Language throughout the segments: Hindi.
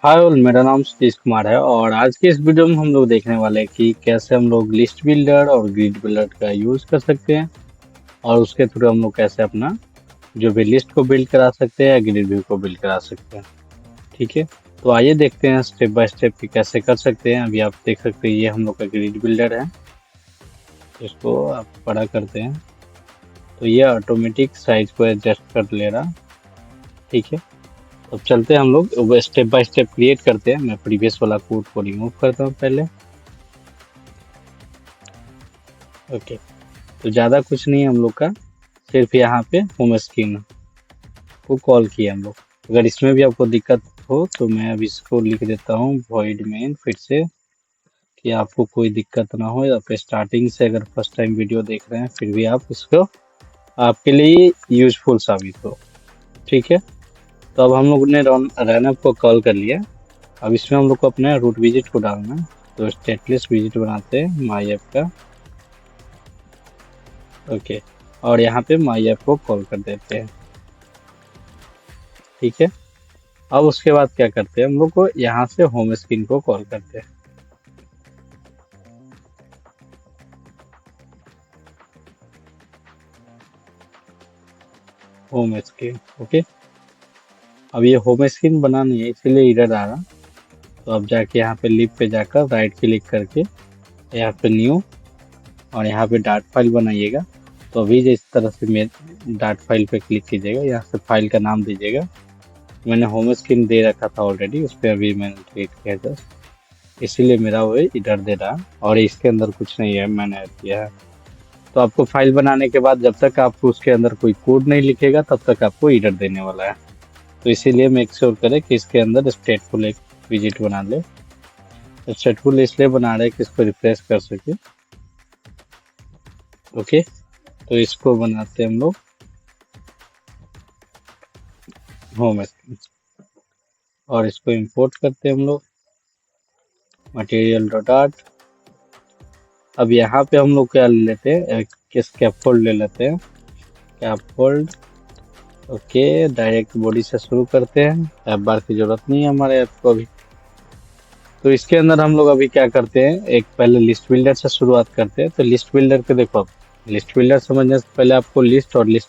हाय ऑल, मेरा नाम सतीश कुमार है और आज की इस वीडियो में हम लोग देखने वाले हैं कि कैसे हम लोग लिस्ट बिल्डर और ग्रिड बिल्डर का यूज कर सकते हैं और उसके थ्रू हम लोग कैसे अपना जो भी लिस्ट को बिल्ड करा सकते हैं या ग्रिड व्यू को बिल्ड करा सकते हैं। ठीक है, तो आइए देखते हैं स्टेप बाय स्टेप कि कैसे कर सकते हैं। अभी आप देख सकते हैं ये हम लोग का ग्रिड बिल्डर है, इसको आप बड़ा करते हैं तो ये ऑटोमेटिक साइज को एडजस्ट कर ले रहा। ठीक है, अब चलते हैं हम लोग स्टेप बाय स्टेप क्रिएट करते हैं। मैं प्रीवियस वाला कोड को रिमूव करता हूँ पहले। ओके, तो ज़्यादा कुछ नहीं है हम लोग का, सिर्फ यहाँ पे होम स्क्रीन को कॉल किया हम लोग। अगर इसमें भी आपको दिक्कत हो तो मैं अब इसको लिख देता हूँ वॉइड मेन फिर से, कि आपको कोई दिक्कत ना हो। आप स्टार्टिंग से अगर फर्स्ट टाइम वीडियो देख रहे हैं फिर भी आप इसको आपके लिए यूजफुल साबित हो। ठीक है, तो अब हम लोग ने रैनअप को कॉल कर लिया। अब इसमें हम लोग को अपने रूट विजिट को डालना है, तो स्टेटलेस विजिट बनाते हैं माई ऐप का। ओके, और यहाँ पे माई ऐप को कॉल कर देते हैं। ठीक है, अब उसके बाद क्या करते हैं हम लोग को यहाँ से होम स्क्रीन को कॉल करते हैं। होम स्क्रीन ओके, अब ये होम स्क्रीन बनानी है इसीलिए इधर आ रहा। तो अब जाके यहाँ पे लिप पे जाकर राइट क्लिक करके यहाँ पे न्यू और यहाँ पे डाट फाइल बनाइएगा। तो अभी जिस तरह से मैं डाट फाइल पे क्लिक कीजिएगा, यहाँ से फाइल का नाम दीजिएगा। मैंने होम स्क्रीन दे रखा था ऑलरेडी, उस पर अभी मैंने क्लिक किया जस्ट, इसीलिए मेरा वो इधर दे रहा। और इसके अंदर कुछ नहीं है, मैंने ऐड किया है। तो आपको फाइल बनाने के बाद जब तक आप उसके अंदर कोई कोड नहीं लिखेगा तब तक आपको एरर देने वाला है। तो इसीलिए मेक श्योर करें कि इसके अंदर स्टेटफुल एक विजिट बना ले। स्टेटफुल इसलिए बना रहे कि इसको रिफ्रेश कर सके। ओके, तो इसको बनाते हैं हम लोग होम स्क्रीन और इसको इंपोर्ट करते हैं हम लोग मटेरियल डॉट आर्ट। अब यहाँ पे हम लोग क्या ले लेते हैं, एक स्कैफोल्ड ले लेते हैं, स्कैफोल्ड। ओके, डायरेक्ट बॉडी से शुरू करते हैं, ऐप बार की जरूरत नहीं है हमारे ऐप को अभी। तो इसके अंदर हम लोग अभी क्या करते हैं, एक पहले लिस्ट बिल्डर से शुरुआत करते हैं। तो लिस्ट बिल्डर के देखो, आप लिस्ट बिल्डर समझने से पहले आपको लिस्ट और लिस्ट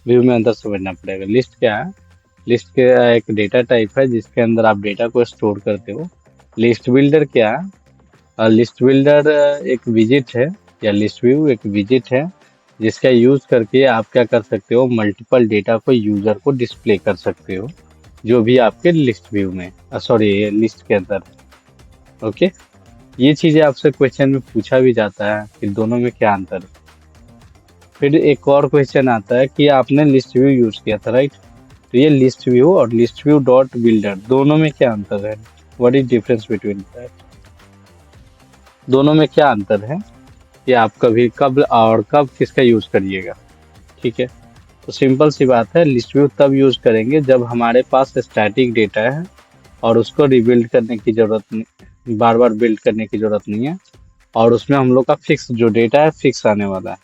व्यू में अंदर समझना पड़ेगा। लिस्ट क्या है, लिस्ट का एक डेटा टाइप है जिसके अंदर आप डेटा को स्टोर करते हो। लिस्ट बिल्डर क्या है, लिस्ट बिल्डर एक विजिट है, या लिस्ट व्यू एक विजिट है जिसका यूज करके आप क्या कर सकते हो, मल्टीपल डेटा को यूजर को डिस्प्ले कर सकते हो जो भी आपके लिस्ट व्यू में, सॉरी लिस्ट के अंदर। ओके, ये चीजें आपसे क्वेश्चन में पूछा भी जाता है कि दोनों में क्या अंतर है। फिर एक और क्वेश्चन आता है कि आपने लिस्ट व्यू यूज किया था, राइट? तो ये लिस्ट व्यू और लिस्ट व्यू डॉट बिल्डर दोनों में क्या अंतर है, what is difference between that, दोनों में क्या अंतर है, कि आप कभी कब और कब किसका यूज करिएगा। ठीक है, तो सिंपल सी बात है, लिस्ट व्यू तब यूज करेंगे जब हमारे पास स्टैटिक डेटा है और उसको रिबिल्ड करने की जरूरत नहीं, बार बार बिल्ड करने की जरूरत नहीं है, और उसमें हम लोग का फिक्स जो डेटा है फिक्स आने वाला है।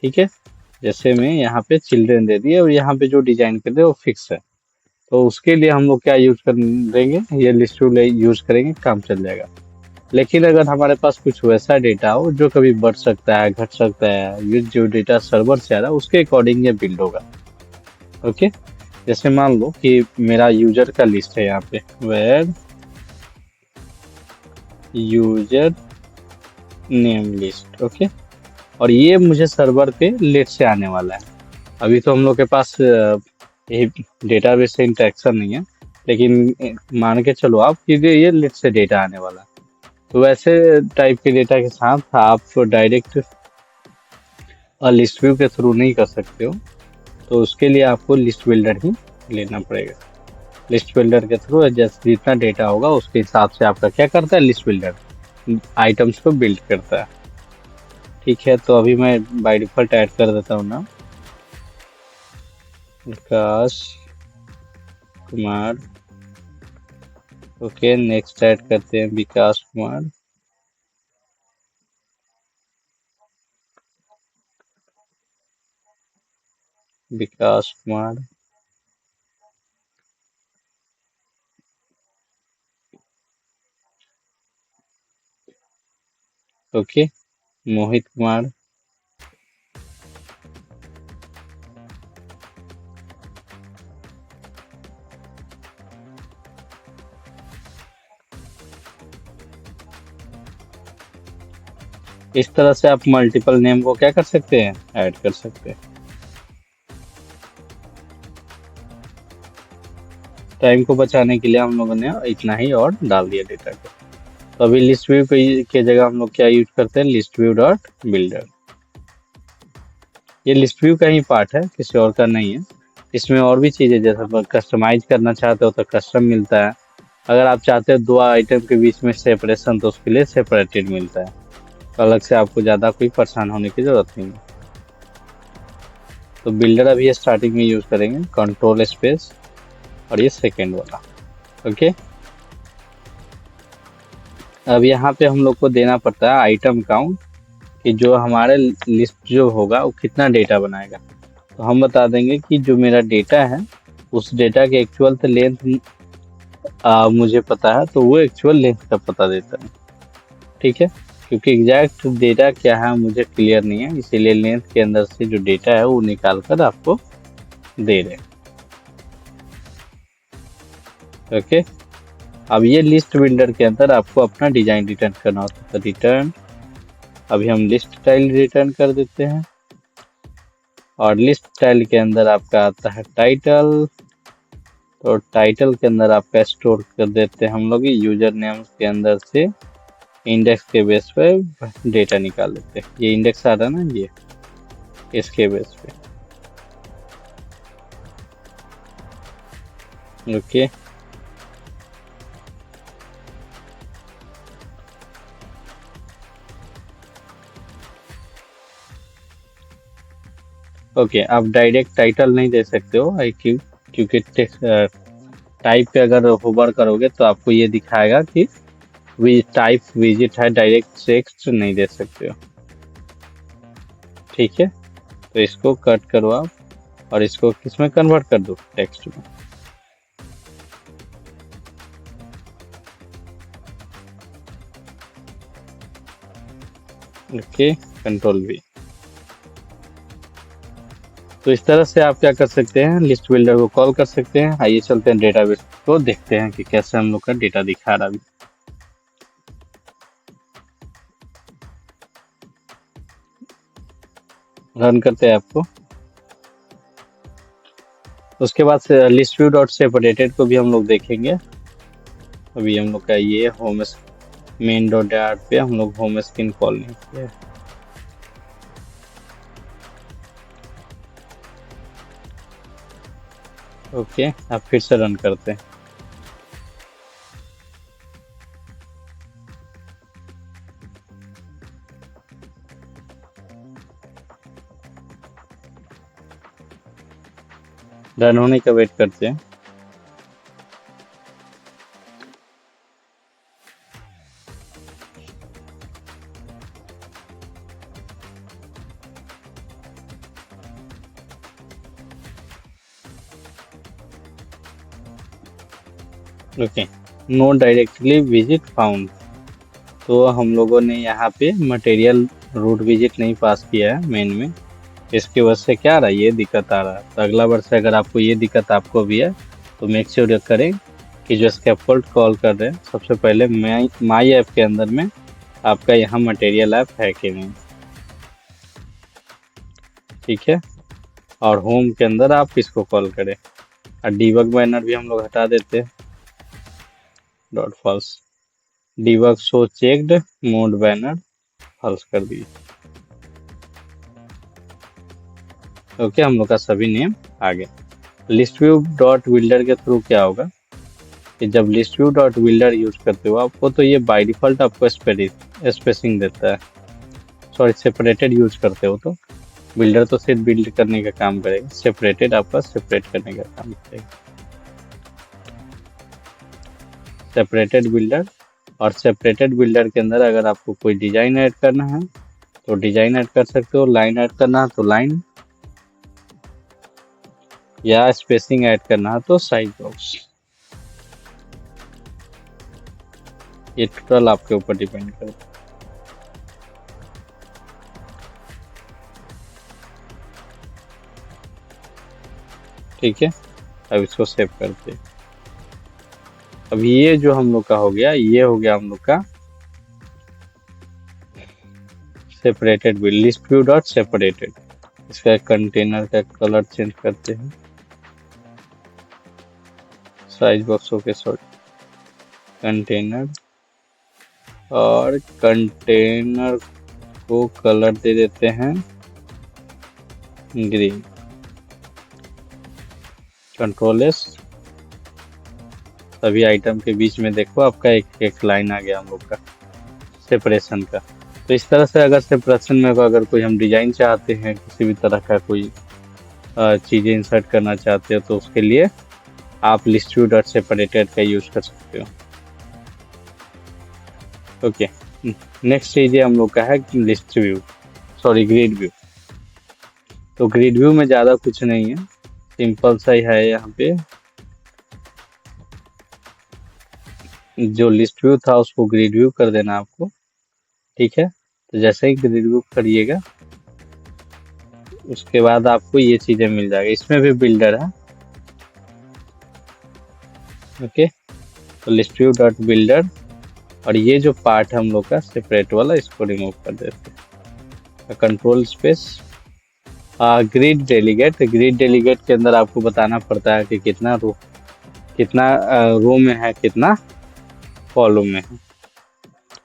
ठीक है, जैसे मैं यहाँ पे चिल्ड्रेन दे दिए और यहाँ पे जो डिजाइन कर दे वो फिक्स है। तो उसके लिए हम लोग क्या यूज कर देंगे, ये लिस्ट व्यू यूज करेंगे, काम चल जाएगा। लेकिन अगर हमारे पास कुछ वैसा डेटा हो जो कभी बढ़ सकता है घट सकता है, ये जो डेटा सर्वर से आ रहा है उसके अकॉर्डिंग ये बिल्ड होगा। ओके, जैसे मान लो कि मेरा यूजर का लिस्ट है यहाँ पे, where user name list. Okay, और ये मुझे सर्वर पे लेट से आने वाला है। अभी तो हम लोग के पास ये डेटाबेस से इंटरेक्शन नहीं है, लेकिन मान के चलो आप कि ये लेट से डेटा आने वाला है। तो वैसे टाइप के डेटा के साथ आप डायरेक्ट लिस्ट व्यू के थ्रू नहीं कर सकते हो। तो उसके लिए आपको लिस्ट बिल्डर ही लेना पड़ेगा। लिस्ट बिल्डर के थ्रू जैसे जितना डेटा होगा उसके हिसाब से आपका क्या करता है, लिस्ट बिल्डर आइटम्स को बिल्ड करता है। ठीक है, तो अभी मैं बाय डिफॉल्ट ऐड कर देता हूँ ना, विकास कुमार। ओके, नेक्स्ट ऐड करते हैं विकास कुमार। विकास कुमार ओके, मोहित कुमार। इस तरह से आप मल्टीपल नेम को क्या कर सकते हैं, ऐड कर सकते हैं। टाइम को बचाने के लिए हम लोगों ने इतना ही और डाल दिया डेटा को। तो अभी लिस्ट व्यू के जगह हम लोग क्या यूज करते हैं, लिस्ट व्यू डॉट बिल्डर। ये लिस्ट व्यू का ही पार्ट है, किसी और का नहीं है। इसमें और भी चीजें, जैसे कस्टमाइज करना चाहते हो तो कस्टम मिलता है। अगर आप चाहते हो दो आइटम के बीच में सेपरेशन, तो उसके लिए सेपरेटेड मिलता है। तो अलग से आपको ज्यादा कोई परेशान होने की जरूरत नहीं है। तो बिल्डर अभी स्टार्टिंग में यूज करेंगे, कंट्रोल स्पेस और ये सेकेंड वाला। ओके, अब यहाँ पे हम लोग को देना पड़ता है आइटम काउंट, कि जो हमारे लिस्ट जो होगा वो कितना डेटा बनाएगा। तो हम बता देंगे कि जो मेरा डेटा है उस डेटा के एक्चुअल तो लेंथ मुझे पता है, तो वो एक्चुअल लेंथ का पता देता है। ठीक है, क्योंकि एग्जैक्ट डेटा क्या है मुझे क्लियर नहीं है, इसीलिए लेंथ के अंदर से जो डेटा है वो निकाल कर आपको दे रहे हैं। ओके, अब ये लिस्ट बिल्डर के अंदर आपको अपना डिजाइन रिटर्न करना होता है। तो रिटर्न, अभी हम लिस्ट स्टाइल रिटर्न कर देते हैं, और लिस्ट स्टाइल के अंदर आपका आता है टाइटल। तो टाइटल के अंदर आपका स्टोर कर देते हैं हम लोग यूजर नेम के अंदर से इंडेक्स के बेस पे डेटा निकाल लेते हैं। ये इंडेक्स आ रहा है ना, ये इसके बेस पे। ओके, ओके, आप डायरेक्ट टाइटल नहीं दे सकते हो, आई क्योंकि टाइप पे अगर होवर करोगे तो आपको ये दिखाएगा कि टाइप विजिट है, डायरेक्ट टेक्स्ट नहीं दे सकते हो। ठीक है, तो इसको कट करो आप, और इसको किसमें कन्वर्ट कर दो, टेक्स्ट में। Okay, control V। तो इस तरह से आप क्या कर सकते हैं, लिस्ट बिल्डर को कॉल कर सकते हैं। आइए चलते हैं डेटाबेस को देखते हैं कि कैसे हम लोग का डेटा दिखा रहा है। रन करते हैं आपको। उसके बाद से लिस्ट व्यू डॉट सेपरेटेड को भी हम लोग देखेंगे। अभी हम लोग का ये होम मेन डॉट डैट पे हम लोग होम स्क्रीन कॉल नहीं किया। ओके, अब फिर से रन करते हैं। रन होने का वेट करते हैं। Okay, no directly visit found. तो हम लोगों ने यहाँ पे मटेरियल रूट विजिट नहीं पास किया है मेन में, इसकी वजह से क्या आ रहा है, ये दिक्कत आ रहा है। तो अगला बार से अगर आपको ये दिक्कत आपको भी है तो मेक श्योर करें कि जो स्कैफोल्ड कॉल कर रहे हैं सबसे पहले माई ऐप के अंदर में आपका यहाँ मटेरियल ऐप है कि नहीं। ठीक है, और होम के अंदर आप इसको कॉल करें, और डीबग बैनर भी हम लोग हटा देते हैं, dot false. Debug show checked mode banner false कर दिए। ओके, हम लोग का सभी नेम आ गया। लिस्ट व्यू डॉट बिल्डर के थ्रू क्या होगा कि जब list view dot builder use करते हो आपको, तो ये बाय डिफॉल्ट आपको स्पेसिंग देता है। सॉरी, सेपरेटेड यूज करते हो तो बिल्डर तो सिर्फ बिल्ड करने का काम करेगा, सेपरेटेड आपका सेपरेट करने का काम करेगा। सेपरेटेड बिल्डर, और सेपरेटेड बिल्डर के अंदर अगर आपको कोई डिजाइन ऐड करना है तो डिजाइन ऐड कर सकते हो, लाइन ऐड करना है तो लाइन, या स्पेसिंग ऐड करना है तो साइज बॉक्स। ये टोटल आपके ऊपर डिपेंड करता है। ठीक है, अब इसको सेव करते हैं। अब ये जो हम लोग का हो गया, ये हो गया हम लोग का separated build, list view dot separated. इसका कंटेनर का कलर चेंज करते हैं, size box okay sorry, container, और कंटेनर को कलर दे देते हैं ग्रीन। कंट्रोल एस, सभी आइटम के बीच में देखो आपका एक एक लाइन आ गया हम लोग का सेपरेशन का। तो इस तरह से अगर सेपरेशन में अगर कोई हम डिजाइन चाहते हैं, किसी भी तरह का कोई चीज़ें इंसर्ट करना चाहते हो, तो उसके लिए आप लिस्ट व्यू डॉट सेपरेटेड का यूज कर सकते हो। ओके, नेक्स्ट चीज़ हम लोग का है list view, sorry grid view. तो ग्रिड व्यू में ज़्यादा कुछ नहीं है, सिंपल सा ही है। यहाँ पे जो लिस्ट व्यू था उसको ग्रिड व्यू कर देना आपको, ठीक है। तो जैसे ही ग्रिड व्यू करिएगा उसके बाद आपको ये चीज़ें मिल जाएगी। इसमें भी बिल्डर है, ओके। तो लिस्ट व्यू डॉट बिल्डर, और ये जो पार्ट है हम लोग का सेपरेट वाला, इसको रिमूव कर देते हैं। Control space grid delegate. Grid delegate के अंदर आपको बताना पड़ता है कि कितना रो में है, कितना कॉलम में है।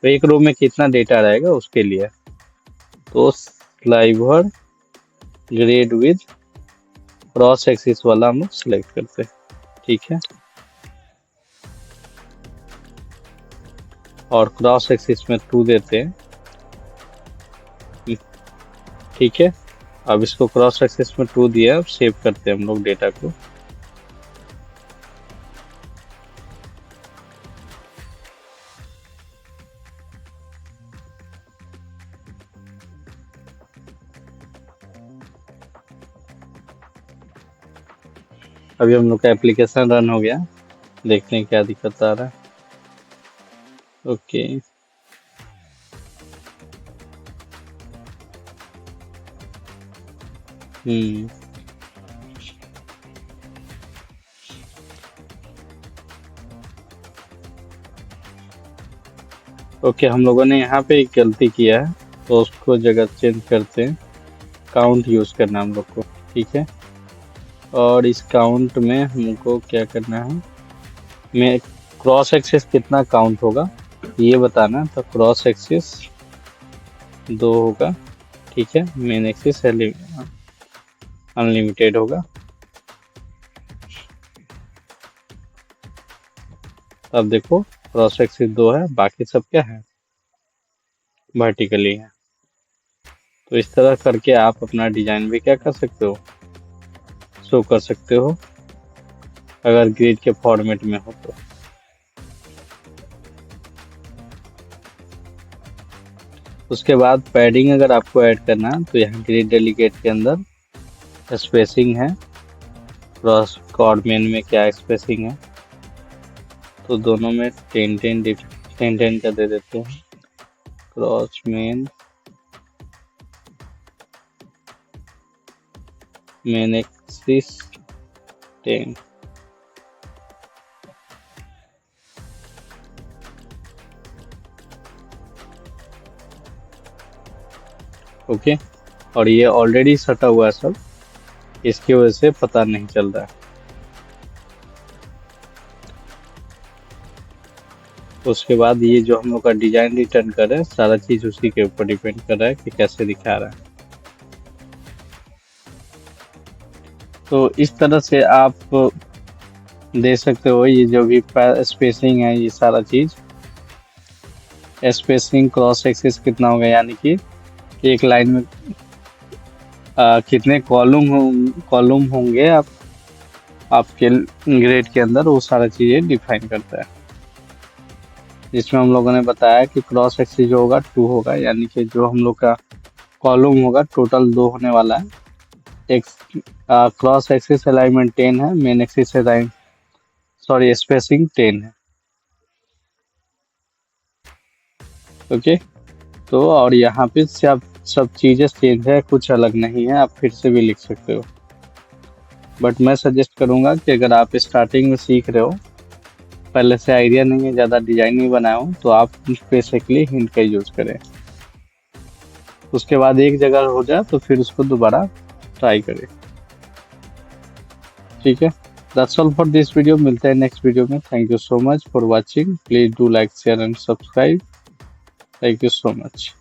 तो एक रो में कितना डेटा रहेगा उसके लिए। तो sliver grid with cross axis वाला हम लोग सिलेक्ट करते हैं, ठीक है। और क्रॉस एक्सिस में 2 देते हैं, ठीक है। अब इसको क्रॉस एक्सिस में 2 दिया, अब सेव करते हैं हम लोग डेटा को। अभी हम लोग का एप्लीकेशन रन हो गया, देखते हैं क्या दिक्कत आ रहा है। Okay, okay. हम लोगों ने यहाँ पे एक गलती किया है, तो उसको जगह चेंज करते हैं। काउंट यूज करना हम लोग को, ठीक है। और इस काउंट में हमको क्या करना है, मैं क्रॉस एक्सिस कितना काउंट होगा ये बताना। तो क्रॉस एक्सिस 2 होगा, ठीक है। मेन एक्सिस अनलिमिटेड होगा। अब देखो क्रॉस एक्सिस 2 है, बाकी सब क्या है, वर्टिकली है। तो इस तरह करके आप अपना डिजाइन भी क्या कर सकते हो, शो कर सकते हो, अगर ग्रिड के फॉर्मेट में हो तो। उसके बाद पैडिंग अगर आपको ऐड करना है, तो यहाँ ग्रिड डेलीगेट के अंदर स्पेसिंग है, क्रॉस कॉर्ड मेन में क्या स्पेसिंग है, तो दोनों में 10 का दे देते हैं। Cross main axis 10, okay. और ये ऑलरेडी सटा हुआ है सब, इसकी वजह से पता नहीं चल रहा है। उसके बाद ये जो हम लोग का डिजाइन रिटर्न कर रहे हैं, सारा चीज उसी के ऊपर डिपेंड कर रहा है कि कैसे दिखा रहा है। तो इस तरह से आप दे सकते हो। ये जो भी स्पेसिंग है, ये सारा चीज स्पेसिंग क्रॉस एक्सिस कितना होगा, यानी कि एक लाइन में कितने कॉलम होंगे आपके ग्रेड के अंदर, वो सारा चीजें डिफाइन करता है। जिसमें हम लोगों ने बताया कि क्रॉस एक्सिस जो होगा 2 होगा, यानी कि जो हम लोग का कॉलम होगा टोटल 2 होने वाला है। एक क्रॉस एक्सिस अलाइनमेंट 10 है, मेन एक्सिस स्पेसिंग 10 है, ओके। तो और यहाँ पे सब चीजें चेंज है, कुछ अलग नहीं है, आप फिर से भी लिख सकते हो। बट मैं सजेस्ट करूंगा कि अगर आप स्टार्टिंग में सीख रहे हो, पहले से आइडिया नहीं है, ज़्यादा डिजाइन नहीं बनाया हो, तो आप बेसिकली हिंट का यूज करें। उसके बाद एक जगह हो जाए तो फिर उसको दोबारा ट्राई करें। ठीक है, that's all for this video. मिलते हैं नेक्स्ट वीडियो में। Thank you so much for watching. Please do like share and subscribe. Thank you so much.